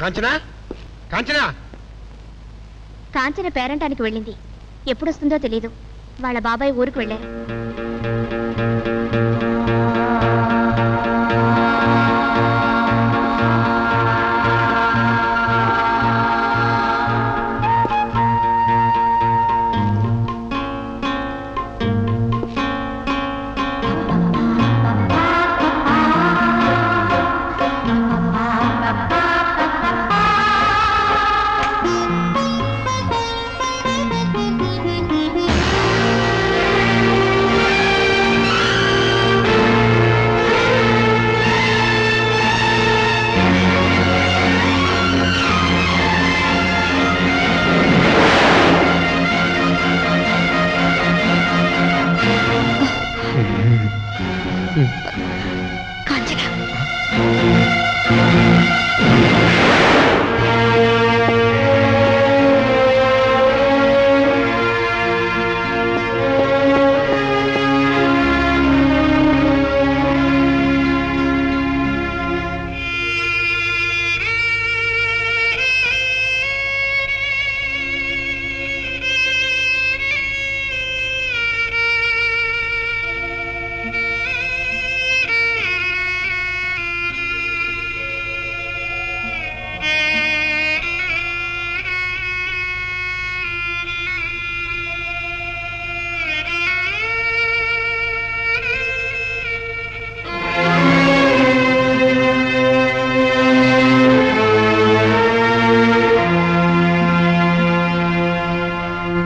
కాంచనా కాంచనా కాంచన పేరంటానికి వెళ్ళింది. ఎప్పుడొస్తుందో తెలీదు. వాళ్ళ బాబాయ్ ఊరికి వెళ్ళారు.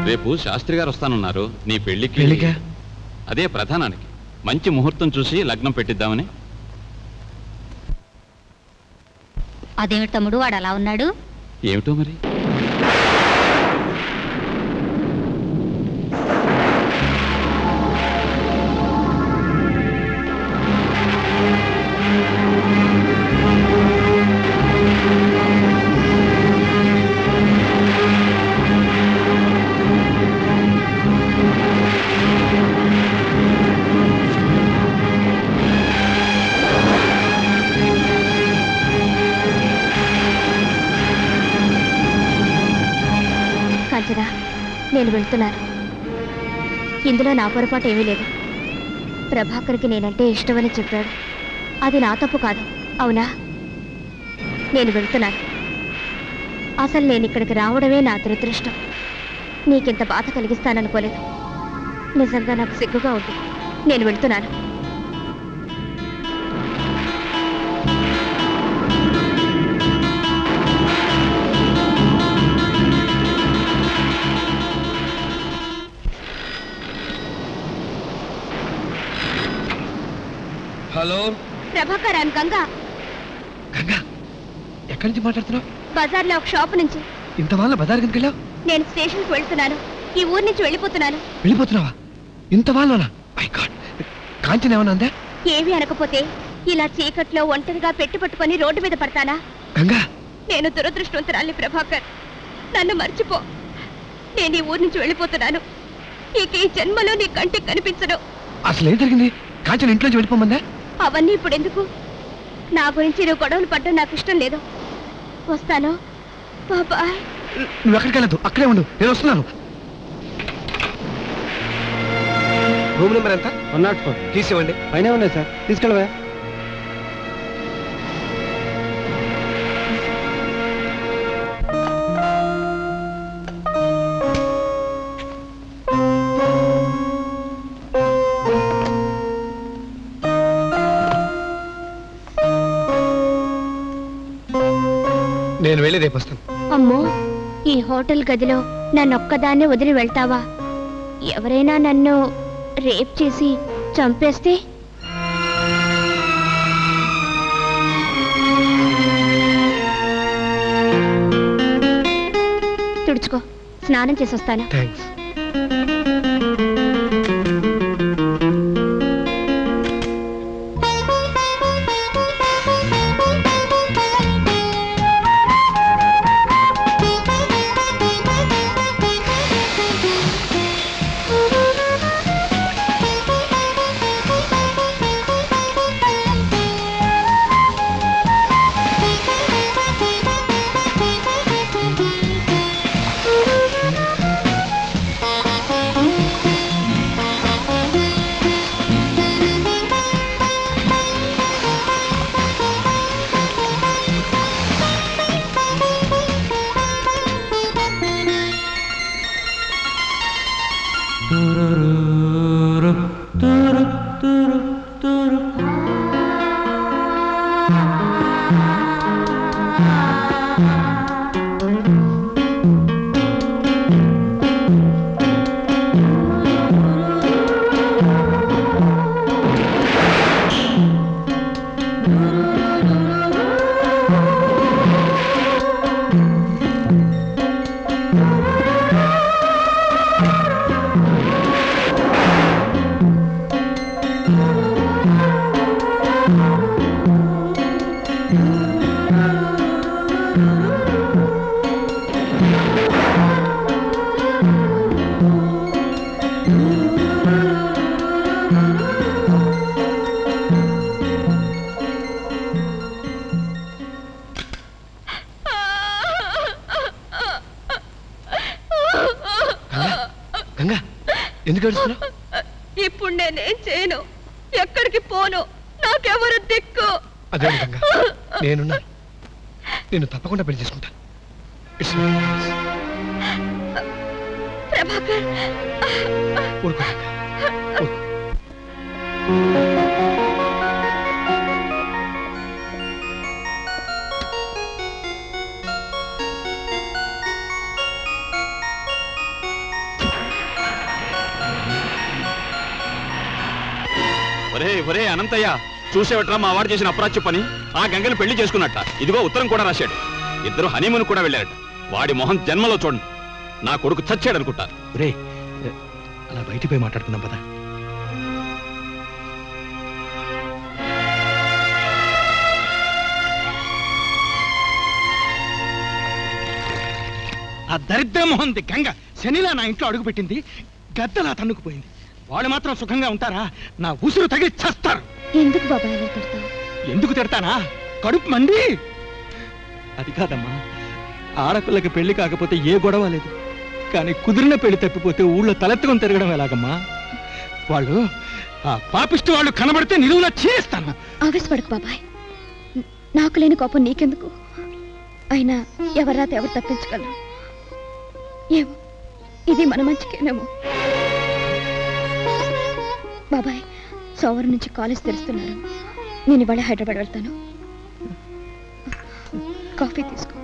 రేపు శాస్త్రి గారు వస్తానన్నారు నీ పెళ్లికి. అదే ప్రధానానికి మంచి ముహూర్తం చూసి లగ్నం పెట్టిద్దామని. అదేమిటి తమ్ముడు వాడు అలా ఉన్నాడు? ఏమిటో మరి. నేను వెళ్తున్నాను. ఇందులో నా పొరపాటు ఏమీ లేదు. ప్రభాకర్కి నేనంటే ఇష్టమని చెప్పాడు. అది నా తప్పు కాదు, అవునా? నేను వెళ్తున్నాను. అసలు నేను ఇక్కడికి రావడమే నా దురదృష్టం. నీకింత బాధ కలిగిస్తాననుకోలేదు. నిజంగా నాకు సిగ్గుగా ఉంది. నేను వెళ్తున్నాను. Hello Prabhakar, I'm Ganga. గంగా, ఎక్కడి నుంచి మాట్లాడుతున్నావు? బజార్లో ఒక షాప్ నుంచి. ఇంత వాళ్ళ బజార్ కిందకి వెళ్ళావు? నేను స్టేషన్కి వెళ్తున్నాను. ఈ ఊరి నుంచి వెళ్ళిపోతున్నాను. వెళ్ళిపోతున్నావా? ఇంత వాళ్ళనా? మై గాడ్, కాంచన ఏమన్నా అందా? ఏవి అనకపోతే ఇలా చీకట్లో ఒంటరిగా పెట్టుపట్టుకొని రోడ్డు మీద పడతానా? గంగా, నేను దురదృష్టవంతురాలి ప్రభాకర్. నన్ను మర్చిపో. నేను ఈ ఊరి నుంచి వెళ్ళిపోతున్నాను. ఇక ఈ జన్మలో నీ కంటికి కనిపించను. అసలు ఏం జరిగింది? కాంచన ఇంట్లోంచి వెళ్ళిపోమందా? అవన్నీ ఇప్పుడు ఎందుకు? నా గురించి నువ్వు గొడవలు పడ్డం నాకు ఇష్టం లేదు. వస్తాను. బాబాయ్. నువ్వు ఎక్కడికి వెళ్ళదు, అక్కడే ఉండు, నేను వస్తున్నాను. రూమ్ నెంబర్ ఎంత? 104. తీసివ్వండి. పైన ఉన్నాయి సార్, తీసుకెళ్ళవా? నేను వెళ్ళి రేపు వస్తాను. అమ్మో, ఈ హోటల్ గదిలో నన్నొక్కదాన్నే వదిలి వెళ్తావా? ఎవరైనా నన్ను రేప్ చేసి చంపేస్తే? తుడుచుకో, స్నానం చేసి వస్తాను. థ్యాంక్స్. ఎందుకు ఏడుస్తున్నావు? ఇప్పుడు నేనేం చేయను, ఎక్కడికి పోను, నాకెవరు దిక్కు. అదే విధంగా నేనున్నా, నేను తప్పకుండా పెళ్లి చేసుకుంటా. ప్రభాకర్, ఊరుకో. ఒరే అనంతయ్య, చూసేవట్రా మా వాడు చేసిన అప్రాచ్య పని. ఆ గంగని పెళ్లి చేసుకున్నట్ట. ఇదిగో ఉత్తరం కూడా రాశాడు. ఇద్దరు హనీమూన్ కూడా వెళ్ళారట. వాడి మొహం జన్మలో చూడండి. నా కొడుకు చచ్చాడు అనుకుంటా. రే, అలా బయటికి పోయి మాట్లాడుకుందాం పద. ఆ దరిద్ర మొహంది గంగ శనిలా నా ఇంట్లో అడుగుపెట్టింది, గద్దలా తన్నుకుపోయింది. వాళ్ళు మాత్రం సుఖంగా ఉంటారా? నా ఉసురు తగిలి చస్తారు. ఎందుకు బాబాయ్ అలా తిడతావు? ఎందుకు తిడతానా? కడుపు మండి. అది కాదమ్మా, ఆడపిల్లకి పెళ్లి కాకపోతే ఏ గొడవ లేదు, కానీ కుదిరిన పెళ్లి తప్పిపోతే ఊళ్ళో తలెత్తుకొని తిరగడం ఎలాగమ్మా? వాళ్ళు ఆ పాపిష్టి వాళ్ళు కనబడితే నిలువులా చేస్తాను. ఆవేశపడకు బాబాయ్, నాకు లేని కోపం నీకెందుకు? అయినా ఎవరాత ఎవరు తప్పించగలరు? ఏమో, ఇది మన మంచికేనేమో. బాబాయ్, సోమవారం నుంచి కాలేజ్ తెరుస్తున్నారు. నేను ఇవాళ హైదరాబాద్ వెళ్తాను. కాఫీ తీసుకో.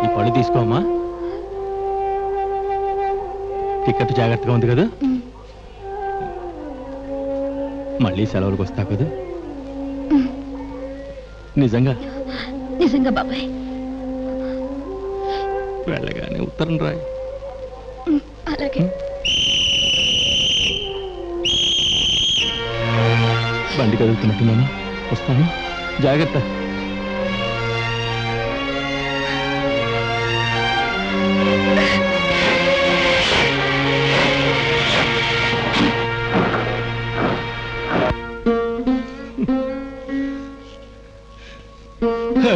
ఈ పళ్ళు తీసుకోమ్మా. టికెట్ జాగ్రత్తగా ఉంది కదా? మళ్ళీ సెలవులకు వస్తా కదా? నిజంగా నిజంగా బాబాయ్. వెళ్ళగానే ఉత్తరం రాయి. అలాగే. బండి కదులుతున్నట్టున్నాను, వస్తాను. జాగ్రత్త.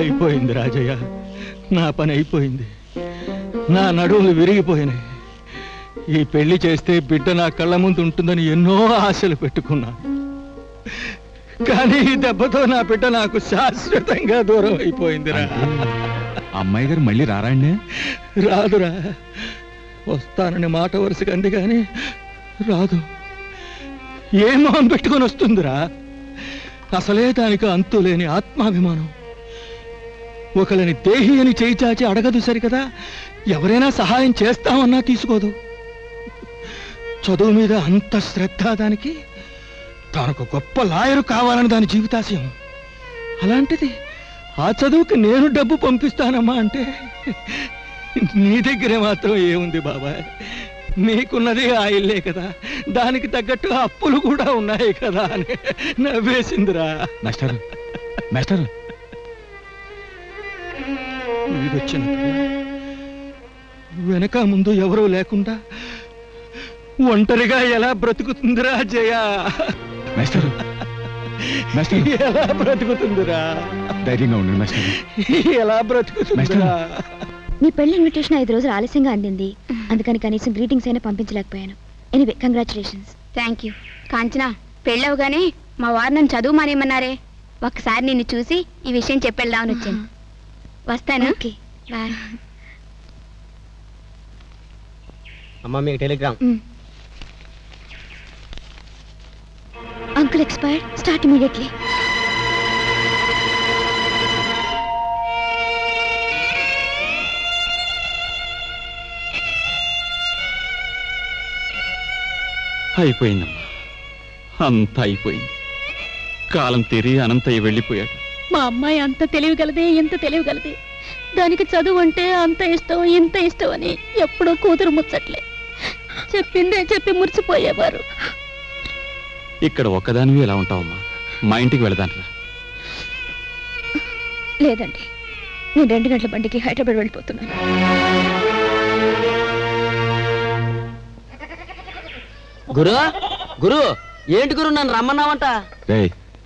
అయిపోయింది రాజయ్య, నా పని అయిపోయింది. నా నడువులు విరిగిపోయినాయి. ఈ పెళ్లి చేస్తే బిడ్డ నా కళ్ళ ముందు ఉంటుందని ఎన్నో ఆశలు పెట్టుకున్నా, కానీ ఈ దెబ్బతో నా బిడ్డ నాకు శాశ్వతంగా దూరం అయిపోయిందిరా. అమ్మాయి గారు మళ్ళీ రారాండి? రాదురా, వస్తానని మాట వరుసగా అంది కానీ రాదు. ఏ మొహం పెట్టుకొని వస్తుందిరా? అసలే దానికి అంతులేని ఆత్మాభిమానం. ఒకళ్ళని దేహి అని చేయి చాచి అడగదు సరికదా, ఎవరైనా సహాయం చేస్తామన్నా తీసుకోదు. చదువు మీద అంత శ్రద్ధ దానికి. తనకు గొప్ప లాయరు కావాలని దాని జీవితాశయం. అలాంటిది ఆ చదువుకి నేను డబ్బు పంపిస్తానమ్మా అంటే నీ దగ్గరే మాత్రం ఏముంది బాబాయ్? నీకున్నది ఆ ఇల్లే కదా, దానికి తగ్గట్టు అప్పులు కూడా ఉన్నాయి కదా అని నవ్వేసిందిరా. మాస్టర్ మాస్టర్, వీడొచ్చిన వెనక ముందు ఎవరూ లేకుండా ఒంటరిగా ఎలా బ్రతుకుతుందిరా జయ? మాస్టర్ మాస్టర్, ఎలా బ్రతుకుతుందిరా? ధైర్యంగా ఉండండి మాస్టర్. ఎలా బ్రతుకుతుందిరా? నీ పెళ్లి ఇన్విటేషన్ 5 రోజులు ఆలస్యంగా అందింది, అందుకని కనీసం గ్రీటింగ్స్ అయినా పంపించలేకపోయాను. Anyway, congratulations. Thank you. Kanchana, పెళ్ళవగానే మా వారు నన్ను చదువు మానేమన్నారే, ఒక్కసారి నిన్ను చూసి ఈ విషయం చెప్పెళ్దామని వచ్చాను. వస్తాను. Okay, bye. అమ్మా, మీకు telegram. Uncle expired. Start immediately. అయిపోయిందమ్మా, అంతా అయిపోయింది. కాలం తీరి అనంతయ్య వెళ్ళిపోయాడు. మా అమ్మాయి అంత తెలివిగలదే, ఎంత తెలివిగలదే. దానికి చదువు అంటే అంత ఇష్టం, ఇంత ఇష్టం అని ఎప్పుడో కూతురు ముచ్చట్లే చెప్పిందే చెప్పి మురిసిపోయేవారు. ఇక్కడ ఒక్కదానివి ఎలా ఉంటావమ్మా? మా ఇంటికి వెళదానరా. లేదండి, నేను 2 గంటల బండికి హైదరాబాద్ వెళ్ళిపోతున్నాను. గురు గురు ఏంటి గురు నన్ను రమ్మన్నావంట?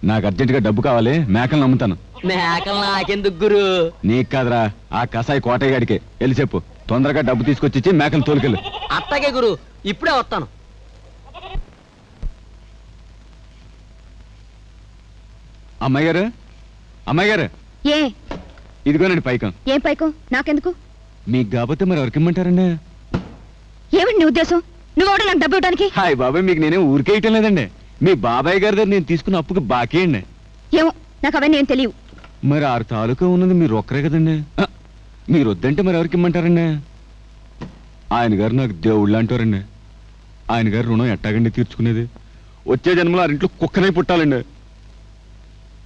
నాకు అర్జెంటుగా డబ్బు కావాలి, మేకలు నమ్ముతాను. మేకలు నాకెందుకు గురు? నీకు కాదురా, ఆ కసాయి కోటయ్య గాడికే వెళ్ళి చెప్పు. తొందరగా డబ్బు తీసుకొచ్చి మేకలు తోలుకెళ్ళు. అట్టగే గురు, ఇప్పుడే వస్తాను. అమ్మాయి గారు, అమ్మాయి గారు, ఏ ఇదిగోనండి పైకం. ఏం పైకం? నాకెందుకు? మీకు కాకపోతే మరి ఎవరికి ఇమ్మంటారండి? ఏమిటి నీ ఉద్దేశం? నువ్వెవడ నాకు డబ్బు ఇవ్వడానికి? హాయ్ బాబాయ్, మీకు నేనే ఊరికేయటం లేదండి. మీ బాబాయ్ గారి దగ్గర నేను తీసుకున్న అప్పుకి బాకీ అండి. ఏమో, నాకు అవన్నీ ఏం తెలియవు. మరి 6 తాలూకా ఉన్నది మీరు ఒక్కరే కదండి. మీరు వద్దంటే మరి ఎవరికి ఇమ్మంటారండి? ఆయన గారు నాకు దేవుళ్ళు అంటారండి. ఆయన గారు రుణం ఎట్టాగండి తీర్చుకునేది? వచ్చే జన్మలో ఆ ఇంట్లో కుక్కనే పుట్టాలండి.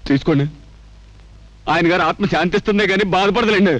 తీసుకోండి, ఆయన గారు ఆత్మ శాంతిస్తుందే కానీ బాధపడదులేండి.